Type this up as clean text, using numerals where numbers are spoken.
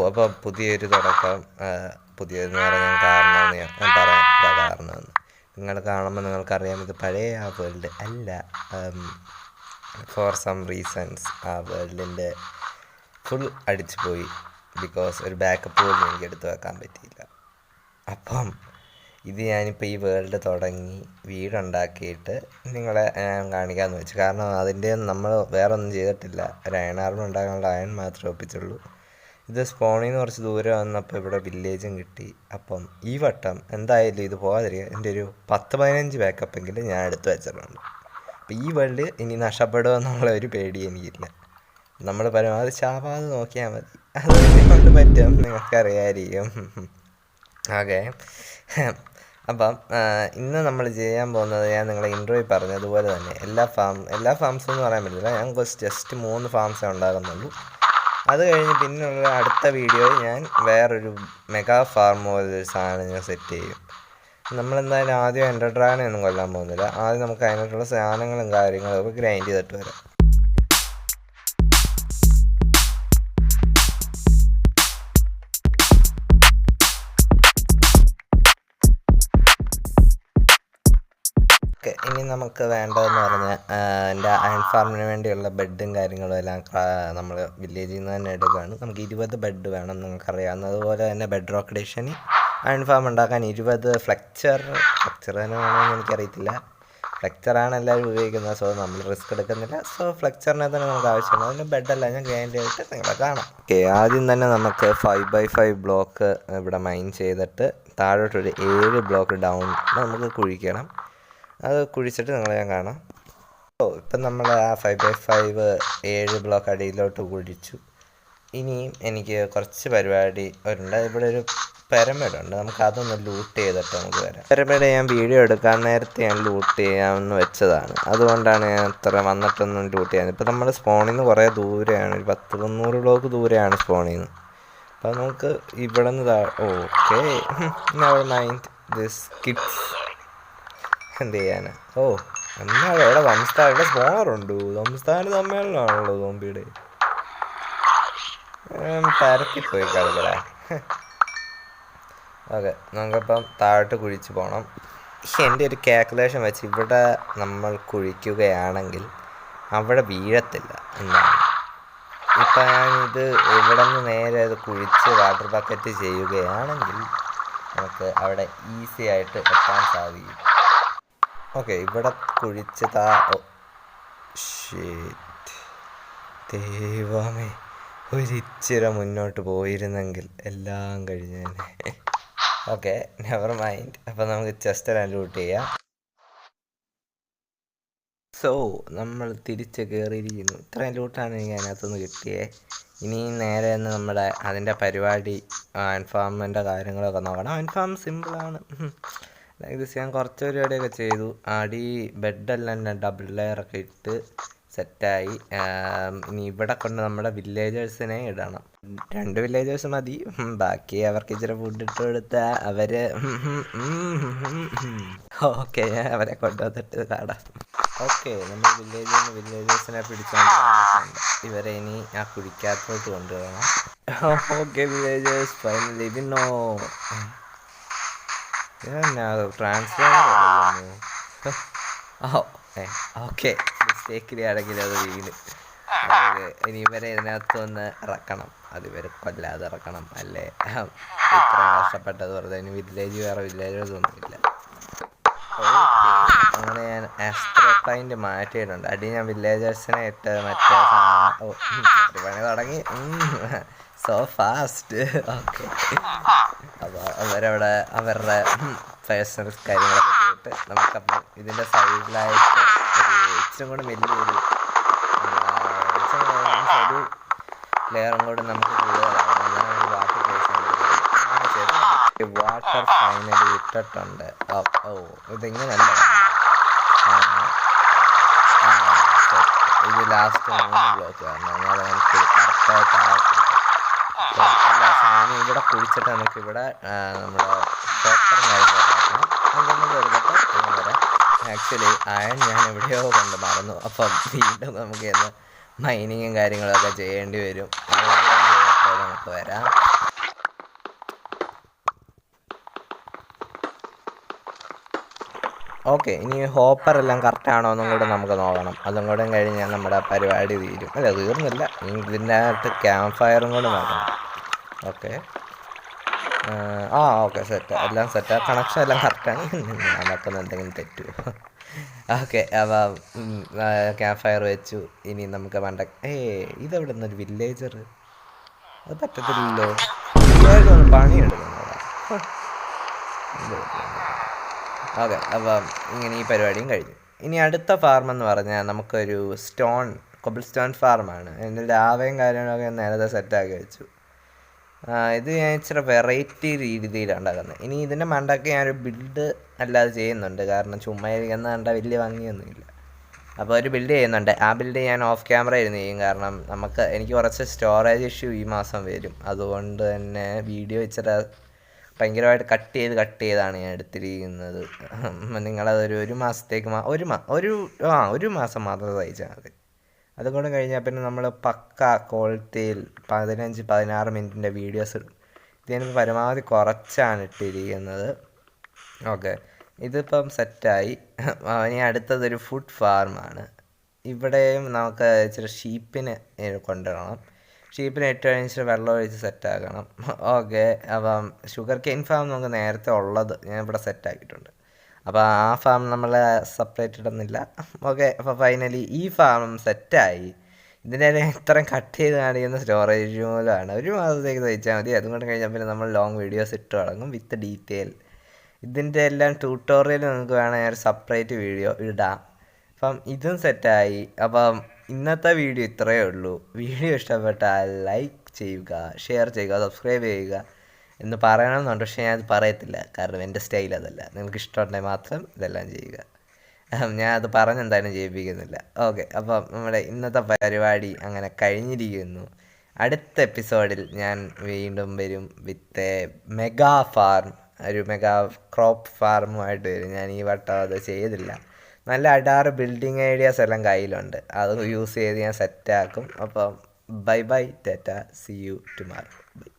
അപ്പോൾ പുതിയൊരു തുടക്കം. പുതിയതെന്ന് പറയാൻ കാരണമെന്ന് ഞാൻ പറയാൻ കാരണമെന്ന് നിങ്ങൾ കാണുമ്പോൾ നിങ്ങൾക്കറിയാം ഇത് പഴയ ആ വേൾഡ് അല്ല. ഫോർ സം റീസൺസ് ആ വേൾഡിൻ്റെ ഫുൾ അടിച്ചു പോയി. ബിക്കോസ് ഒരു ബാക്കപ്പ് പോലും എനിക്ക് എടുത്തു വെക്കാൻ പറ്റിയില്ല. അപ്പം ഇത് ഞാനിപ്പോൾ ഈ വേൾഡ് തുടങ്ങി വീടുണ്ടാക്കിയിട്ട് നിങ്ങളെ കാണിക്കാമെന്ന് വെച്ചു. കാരണം അതിൻ്റെ നമ്മൾ വേറെ ഒന്നും ചെയ്തിട്ടില്ല. ഒരു അയൺ ആർമർ ഉണ്ടാക്കാനുള്ള അയൺ മാത്രമേ ഒപ്പിച്ചുള്ളൂ. ഇത് സ്പോണിൽ നിന്ന് കുറച്ച് ദൂരെ വന്നപ്പോൾ ഇവിടെ വില്ലേജും കിട്ടി. അപ്പം ഈ വട്ടം എന്തായാലും ഇത് പോകാതിരിക്കുക എൻ്റെ ഒരു 10-15 ബാക്കപ്പെങ്കിലും ഞാൻ എടുത്തു വെച്ചിട്ടുണ്ട്. അപ്പം ഈ വേൾഡ് ഇനി നഷ്ടപ്പെടുമോ എന്നുള്ള ഒരു പേടി എനിക്കില്ല. നമ്മൾ പരമാവധി ചാവാതെ നോക്കിയാൽ മതി. അതുകൊണ്ട് പറ്റും, നിങ്ങൾക്കറിയാമായിരിക്കും. ഓക്കെ, അപ്പം ഇന്ന് നമ്മൾ ചെയ്യാൻ പോകുന്നത് ഞാൻ നിങ്ങളെ ഇൻട്രോയിൽ പറഞ്ഞതുപോലെ തന്നെ എല്ലാ ഫാംസെന്ന് പറയാൻ പറ്റില്ല. ഞാൻ ജസ്റ്റ് 3 ഫാംസേ ഉണ്ടാകുന്നുള്ളൂ. അത് കഴിഞ്ഞ് പിന്നെയുള്ള അടുത്ത വീഡിയോയിൽ ഞാൻ വേറൊരു മെഗാ ഫാർം പോലൊരു സാധനം ഞാൻ സെറ്റ് ചെയ്യും. നമ്മളെന്തായാലും ആദ്യം എൻഡർ ഡ്രാഗനെ ഒന്നും കൊല്ലാൻ പോകുന്നില്ല. ആദ്യം നമുക്ക് അതിനായിട്ടുള്ള സാധനങ്ങളും കാര്യങ്ങളും ഒക്കെ ഗ്രൈൻഡ് ചെയ്തിട്ട് വരാം. ഇനി നമുക്ക് വേണ്ടതെന്ന് പറഞ്ഞാൽ എൻ്റെ അയൺ ഫാമിന് വേണ്ടിയുള്ള ബെഡും കാര്യങ്ങളും എല്ലാം നമ്മൾ വില്ലേജിൽ നിന്ന് തന്നെ എടുക്കുകയാണ്. നമുക്ക് 20 ബെഡ് വേണം. നിങ്ങൾക്കറിയാവുന്നതുപോലെ തന്നെ ബെഡ് റോക്ക് എഡിഷന് അയൺ ഫാം ഉണ്ടാക്കാൻ 20 ഫ്ലെക്ചർ തന്നെ വേണമെന്ന് എനിക്കറിയത്തില്ല. ഫ്ലെക്ചറാണ് എല്ലാവരും ഉപയോഗിക്കുന്നത്. സോ നമ്മൾ റിസ്ക് എടുക്കുന്നില്ല. സോ ഫ്ലെക്ചറിനെ തന്നെ നമുക്ക് ആവശ്യമാണ്. അതിന് ബെഡെല്ലാം ഞാൻ ഗ്രൈൻഡ് ചെയ്തിട്ട് നിങ്ങളെ കാണാം. ഓക്കെ, ആദ്യം തന്നെ നമുക്ക് 5x5 ബ്ലോക്ക് ഇവിടെ മൈൻ ചെയ്തിട്ട് താഴോട്ടൊരു 7 ബ്ലോക്ക് ഡൗൺ നമുക്ക് കുഴിക്കണം. അത് കുഴിച്ചിട്ട് നിങ്ങളെ ഞാൻ കാണാം. ഇപ്പം നമ്മൾ ആ 5x5 7 ബ്ലോക്ക് അടിയിലോട്ട് കുഴിച്ചു. ഇനിയും എനിക്ക് കുറച്ച് പരിപാടി ഉണ്ട്. ഇവിടെ ഒരു പിരമിഡുണ്ട്, നമുക്ക് അതൊന്ന് ലൂട്ട് ചെയ്തിട്ട് നമുക്ക് വരാം. പിരമിഡ് ഞാൻ വീഡിയോ എടുക്കാൻ നേരത്തെ ഞാൻ ലൂട്ട് ചെയ്യാമെന്ന് വെച്ചതാണ്. അതുകൊണ്ടാണ് ഞാൻ അത്ര വന്നിട്ടൊന്നും ലൂട്ട് ചെയ്യാൻ. ഇപ്പം നമ്മൾ സ്പോണിൽ നിന്ന് കുറേ ദൂരെയാണ്, ഒരു 10-300 ബ്ലോക്ക് ദൂരെയാണ് സ്പോണിൽ നിന്ന്. അപ്പം നമുക്ക് ഇവിടെ നിന്ന് okay, never mind this kids. എന്ത് ചെയ്യാനാ? എന്നാലും അവിടെ സംസ്ഥാനയുടെ സ്പോണറുണ്ട്. സംസ്ഥാന സമ്മേളനമാണല്ലോ സോംബിയുടെ. പരത്തിപ്പോയി കളിക്കടാ. ഓക്കെ, നമുക്കിപ്പം താഴോട്ട് കുഴിച്ച് പോകണം. എൻ്റെ ഒരു കാൽക്കുലേഷൻ വെച്ച് ഇവിടെ നമ്മൾ കുഴിക്കുകയാണെങ്കിൽ അവിടെ വീഴത്തില്ല എന്നാണ്. ഇപ്പം ഞാനിത് ഇവിടെ നിന്ന് നേരെ ഇത് കുഴിച്ച് വാട്ടർ ബക്കറ്റ് ചെയ്യുകയാണെങ്കിൽ നമുക്ക് അവിടെ ഈസി ആയിട്ട് എത്താൻ സാധിക്കും. ഓക്കെ, ഇവിടെ കുഴിച്ച് ദൈവമേ, ഒരിച്ചിരി മുന്നോട്ട് പോയിരുന്നെങ്കിൽ എല്ലാം കഴിഞ്ഞേനെ. Okay, never mind. അപ്പം നമുക്ക് ചെസ്റ്റ് എല്ലാം ലൂട്ട് ചെയ്യാം. സോ നമ്മൾ തിരിച്ച് കയറിയിരിക്കുന്നു. ഇത്രയും ലൂട്ടാണ് എനിക്ക് അതിനകത്തുനിന്ന് കിട്ടിയേ. ഇനി നേരെ തന്നെ അതിൻ്റെ പരിപാടി അയൺഫാമിൻ്റെ കാര്യങ്ങളൊക്കെ നോക്കണം. അയൺഫാം സിമ്പിളാണ്. ലൈക്ക് ദിസ് ഞാൻ കുറച്ച് പരിപാടിയൊക്കെ ചെയ്തു. അടി ബെഡെല്ലാം ഞാൻ ഡബിൾ ലെയറൊക്കെ ഇട്ട് സെറ്റായി. ഇനി ഇവിടെ കൊണ്ട് നമ്മുടെ വില്ലേജേഴ്സിനെ ഇടണം. 2 വില്ലേജേഴ്സ് മതി. ബാക്കി അവർക്ക് ഇച്ചിരി ഫുഡ് ഇട്ട് കൊടുത്താൽ അവർ ഓക്കെ, ഞാൻ അവരെ കൊണ്ടുവന്നിട്ട് കാണാം. ഓക്കെ, നമ്മൾ വില്ലേജേഴ്സിനെ പിടിച്ചുകൊണ്ട് വന്നിട്ടുണ്ട്. ഇവരെ ഇനി ആ കുഴിക്കകത്തോട്ട് കൊണ്ടുപോകണം. ഓക്കെ വില്ലേജേഴ്സ്, ഫൈനലി വിന്നോ. ട്രാൻസ്ഫർ ഓക്കെ, മിസ്റ്റേക്കിലി ആണെങ്കിൽ അത് വീണ്. ഇനി ഇവരെ ഇതിനകത്തൊന്ന് ഇറക്കണം. അത് ഇവരെ കൊല്ലാതെ ഇറക്കണം, അല്ലേ? ഇത്രയും കഷ്ടപ്പെട്ടത് വെറുതെ. ഇനി വേറെ വില്ലേജേഴ്സ് ഒന്നുമില്ല. ഓക്കെ, അങ്ങനെ ഞാൻ ആസ്ട്രോപ്ലൈൻ്റ് മാറ്റിയിട്ടുണ്ട്. അടി ഞാൻ വില്ലേജേഴ്സിനെ ഇട്ട് മറ്റേ പണി തുടങ്ങി. So fast. ഓക്കെ, അപ്പോൾ അവരവിടെ അവരുടെ പേഴ്സണൽ കാര്യങ്ങളൊക്കെ ചെയ്തിട്ട് നമുക്കപ്പം ഇതിൻ്റെ സൈഡിലായിട്ട് ഇച്ചിരി കൂടെ വലിയൊരു ലെയറും കൂടെ നമുക്ക് കൂടുതലാണ്. വാട്ടർ ഫൈനലി ഇട്ടിട്ടുണ്ട്. ഇതിങ്ങനല്ല, ഇത് ലാസ്റ്റ് 3 ബ്ലോക്ക് വരണം. എന്നാൽ നമുക്ക് കറക്റ്റായിട്ട് ഇവിടെ കുഴിച്ചിട്ട് നമുക്കിവിടെ നമ്മുടെ പേപ്പറും കാര്യങ്ങളൊക്കെ ആക്കണം. അതൊന്ന് വെറുതെ വരാം. ആക്ച്വലി അയൺ ഞാൻ എവിടെയോ കൊണ്ട് മറന്നു. അപ്പം വീണ്ടും നമുക്ക് ഇന്ന് മൈനിങ്ങും കാര്യങ്ങളൊക്കെ ചെയ്യേണ്ടി വരും. നമുക്ക് വരാം. ഓക്കെ, ഇനി ഹോപ്പറെല്ലാം കറക്റ്റാണോ എന്നും കൂടെ നമുക്ക് നോക്കണം. അതും കൂടെ കഴിഞ്ഞാൽ നമ്മുടെ പരിപാടി തീരും. അല്ല, തീർന്നില്ല, ഇനി ഇതിൻ്റെ അകത്ത് ക്യാമ്പ് ഫയറും കൂടെ നോക്കണം. ഓക്കെ, ഓക്കെ, സെറ്റ്, എല്ലാം സെറ്റാണ്. കണക്ഷൻ എല്ലാം കറക്റ്റാണ്. നമുക്കൊന്ന് എന്തെങ്കിലും തെറ്റുമോ? ഓക്കെ, അപ്പം ക്യാമ്പ് ഫയർ വെച്ചു. ഇനി നമുക്ക് ഇതെവിടെ നിന്നൊരു വില്ലേജർ? അത് പറ്റത്തില്ലല്ലോ, ഒന്ന് പണിയെടുക്കുന്നതാ. ഓക്കെ, അപ്പം ഇങ്ങനെ ഈ പരിപാടിയും കഴിഞ്ഞു. ഇനി അടുത്ത ഫാർം എന്ന് പറഞ്ഞാൽ നമുക്കൊരു കൊബിൾ സ്റ്റോൺ ഫാർമാണ്. എൻ്റെ ലാവയും കാര്യങ്ങളൊക്കെ നേരത്തെ സെറ്റാക്കി വെച്ചു. ഇത് ഞാൻ ഇച്ചിരി വെറൈറ്റി രീതിയിലാണ് ഉണ്ടാക്കുന്നത്. ഇനി ഇതിൻ്റെ മണ്ടൊക്കെ ഞാനൊരു ബിൽഡ് അല്ലാതെ ചെയ്യുന്നുണ്ട്, കാരണം ചുമ്മാ ഇരിക്കുന്ന കണ്ട വലിയ ഭംഗിയൊന്നുമില്ല. അപ്പോൾ ഒരു ബിൽഡ് ചെയ്യുന്നുണ്ട്. ആ ബിൽഡ് ഞാൻ ഓഫ് ക്യാമറ ഇരുന്ന് ചെയ്യും, കാരണം എനിക്ക് കുറച്ച് സ്റ്റോറേജ് ഇഷ്യൂ ഈ മാസം വരും. അതുകൊണ്ട് തന്നെ വീഡിയോ ഇച്ചിരി ഭയങ്കരമായിട്ട് കട്ട് ചെയ്താണ് ഞാൻ എടുത്തിരിക്കുന്നത്. നിങ്ങളതൊരു ഒരു മാസത്തേക്ക് ഒരു മാസം മാത്രം തയ്ച്ചാൽ മതി. അതുകൊണ്ട് കഴിഞ്ഞാൽ പിന്നെ നമ്മൾ പക്ക ക്വാളിറ്റിയിൽ 15-16 മിനിറ്റിൻ്റെ വീഡിയോസ് ഇടും. ഇതിന് പരമാവധി കുറച്ചാണ് ഇട്ടിരിക്കുന്നത്. ഓക്കെ, ഇതിപ്പം സെറ്റായി. ഇനി അടുത്തതൊരു ഫുഡ് ഫാർമാണ്. ഇവിടെയും നമുക്ക് ഇച്ചിരി ഷീപ്പിനെ കൊണ്ടുവരണം. ഷീപ്പിനെ ഇട്ട് കഴിഞ്ഞിട്ട് വെള്ളം ഒഴിച്ച് സെറ്റാക്കണം. ഓക്കെ, അപ്പം ഷുഗർ കെയിൻ ഫാം നമുക്ക് നേരത്തെ ഉള്ളത് ഞാൻ ഇവിടെ സെറ്റാക്കിയിട്ടുണ്ട്. അപ്പോൾ ആ ഫാം നമ്മൾ സെപ്പറേറ്റ് ഇടുന്നില്ല. ഓക്കെ, അപ്പോൾ ഫൈനലി ഈ ഫാം സെറ്റായി. ഇതിൻ്റെ ഇത്രയും കട്ട് ചെയ്ത് കാണിക്കുന്ന സ്റ്റോറേജ് മൂലമാണ്. ഒരു മാസത്തേക്ക് തയ്ച്ചാൽ മതി. അതുകൊണ്ട് കഴിഞ്ഞാൽ പിന്നെ നമ്മൾ ലോങ് വീഡിയോസ് ഇട്ട് തുടങ്ങും വിത്ത് ഡീറ്റെയിൽ. ഇതിൻ്റെ എല്ലാം ട്യൂട്ടോറിയൽ നിങ്ങൾക്ക് വേണമെങ്കിൽ ഒരു സെപ്പറേറ്റ് വീഡിയോ ഇടാം. അപ്പം ഇതും സെറ്റായി. അപ്പം ഇന്നത്തെ വീഡിയോ ഇത്രയേ ഉള്ളൂ. വീഡിയോ ഇഷ്ടപ്പെട്ടാൽ ലൈക്ക് ചെയ്യുക, ഷെയർ ചെയ്യുക, സബ്സ്ക്രൈബ് ചെയ്യുക എന്ന് പറയണമെന്നുണ്ട്. പക്ഷേ ഞാനത് പറയത്തില്ല, കാരണം എൻ്റെ സ്റ്റൈൽ അതല്ല. നിങ്ങൾക്ക് ഇഷ്ടമുണ്ടെങ്കിൽ മാത്രം ഇതെല്ലാം ചെയ്യുക. ഞാൻ അത് പറഞ്ഞെന്തായാലും ചെയ്യിപ്പിക്കുന്നില്ല. ഓക്കെ, അപ്പം നമ്മുടെ ഇന്നത്തെ പരിപാടി അങ്ങനെ കഴിഞ്ഞിരിക്കുന്നു. അടുത്ത എപ്പിസോഡിൽ ഞാൻ വീണ്ടും വരും വിത്ത് മെഗാ ഫാർം, ഒരു മെഗാ ക്രോപ്പ് ഫാർമുമായിട്ട് വരും. ഞാൻ ഈ വട്ടം അത് ചെയ്തില്ല. നല്ല അടാറ് ബിൽഡിങ് ഐഡിയാസ് എല്ലാം കയ്യിലുണ്ട്. അത് യൂസ് ചെയ്ത് ഞാൻ സെറ്റാക്കും. അപ്പം bye bye, tata, see you tomorrow, by.